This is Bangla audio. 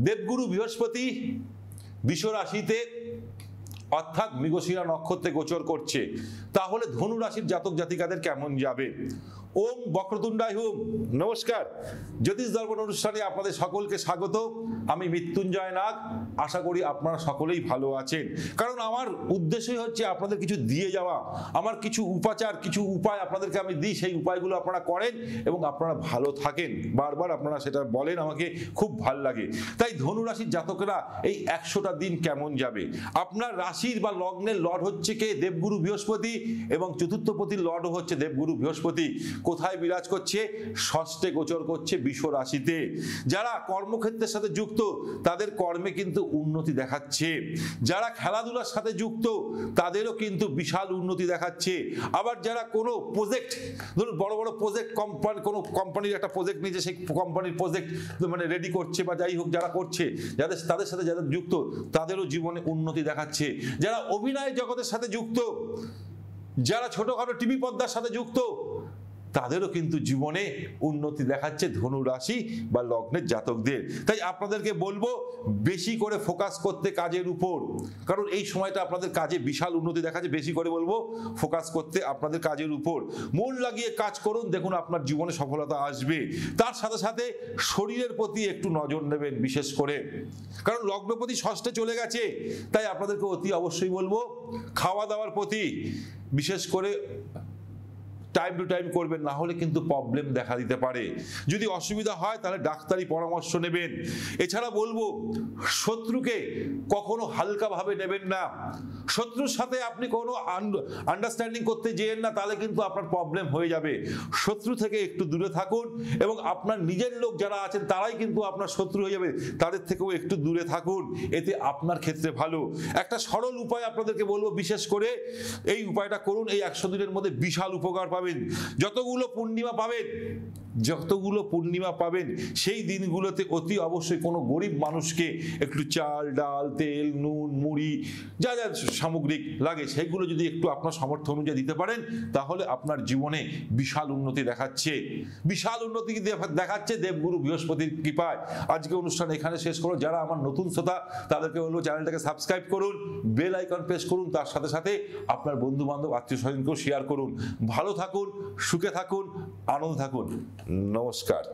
দেবগুরু বৃহস্পতি বৃষ রাশিতে অর্থাৎ মৃগশিরা নক্ষত্রে গোচর করছে, তাহলে ধনু রাশির জাতক জাতিকাদের কেমন যাবে? ওম বক্রতুণ্ডায় হুম। নমস্কার, জ্যোতিষ দর্পণ অনুষ্ঠানে আপনাদের সকলকে স্বাগত। আমি মৃত্যুঞ্জয় নাগ। আশা করি আপনারা সকলেই ভালো আছেন, কারণ আমার উদ্দেশ্যই হচ্ছে আপনাদের কিছু দিয়ে যাওয়া। আমার কিছু উপাচার, কিছু উপায় আপনাদেরকে আমি দিই, সেই উপায়গুলো আপনারা করেন এবং আপনারা ভালো থাকেন। বারবার আপনারা সেটা বলেন, আমাকে খুব ভাল লাগে। তাই ধনু রাশির জাতকেরা এই 100টা দিন কেমন যাবে? আপনার রাশির বা লগ্নের লর্ড হচ্ছে কে? দেবগুরু বৃহস্পতি, এবং চতুর্থপতির লর্ডও হচ্ছে দেবগুরু বৃহস্পতি। কোথায় বিরাজ করছে? ষষ্ঠে গোচর করছে বৃষ রাশিতে। যারা কর্মক্ষেত্রের সাথে যুক্ত তাদের কর্মে কিন্তু উন্নতি দেখাচ্ছে। যারা খেলাধুলার সাথে যুক্ত তাদেরও কিন্তু বিশাল উন্নতি দেখাচ্ছে। আবার যারা কোনো প্রজেক্ট, ধরুন বড় বড় প্রজেক্ট, কোনো কোম্পানির একটা প্রজেক্ট নিয়েছে, সেই কোম্পানির প্রজেক্ট মানে রেডি করছে বা যাই হোক যারা করছে, তাদের সাথে যারা যুক্ত তাদেরও জীবনে উন্নতি দেখাচ্ছে। যারা অভিনয় জগতের সাথে যুক্ত, যারা ছোটখাটো টিভি পর্দার সাথে যুক্ত, তাদেরও কিন্তু জীবনে উন্নতি দেখাচ্ছে ধনু রাশি বা লগ্নের জাতকদের। তাই আপনাদেরকে বলবো বেশি করে ফোকাস করতে কাজের উপর, কারণ এই সময়টা আপনাদের কাজে বিশাল উন্নতি দেখাচ্ছে। বেশি করে বলবো ফোকাস করতে আপনাদের কাজের উপর, মন লাগিয়ে কাজ করুন, দেখুন আপনার জীবনে সফলতা আসবে। তার সাথে সাথে শরীরের প্রতি একটু নজর নেবেন বিশেষ করে, কারণ লগ্নপতি ষষ্ঠে চলে গেছে। তাই আপনাদেরকে অতি অবশ্যই বলবো খাওয়া দাওয়ার প্রতি বিশেষ করে টাইম টু টাইম করবেন, না হলে কিন্তু প্রবলেম দেখা দিতে পারে। যদি অসুবিধা হয় তাহলে ডাক্তারি পরামর্শ নেবেন। এছাড়া বলবো শত্রুকে কখনো হালকাভাবে নেবেন না। শত্রুর সাথে আপনি কোনো আন্ডারস্ট্যান্ডিং করতে যেয়েন না, তাহলে কিন্তু আপনার প্রবলেম হয়ে যাবে। শত্রু থেকে একটু দূরে থাকুন, এবং আপনার নিজের লোক যারা আছেন তারাই কিন্তু আপনার শত্রু হয়ে যাবে, তাদের থেকেও একটু দূরে থাকুন, এতে আপনার ক্ষেত্রে ভালো। একটা সরল উপায় আপনাদেরকে বলবো, বিশেষ করে এই উপায়টা করুন, এই 100 দিনের মধ্যে বিশাল উপকার পাবেন। যতগুলো পূর্ণিমা পাবেন সেই দিনগুলোতে অতি অবশ্যই কোনো গরিব মানুষকে একটু চাল, ডাল, তেল, নুন, মুড়ি, যা যা সামগ্রিক লাগে সেগুলো যদি একটু আপনার সামর্থ্য অনুযায়ী দিতে পারেন, তাহলে আপনার জীবনে বিশাল উন্নতি দেখাচ্ছে। বিশাল উন্নতি দেখাচ্ছে দেবগুরু বৃহস্পতির কৃপায়। আজকে অনুষ্ঠান এখানে শেষ করো। যারা আমার নতুন শ্রোতা তাদেরকে বলবো চ্যানেলটাকে সাবস্ক্রাইব করুন, বেল আইকন প্রেস করুন, তার সাথে সাথে আপনার বন্ধু বান্ধব, আত্মীয় স্বজনকেও শেয়ার করুন। ভালো থাকুন, সুখে থাকুন, আনন্দ থাকুন। নমস্কার।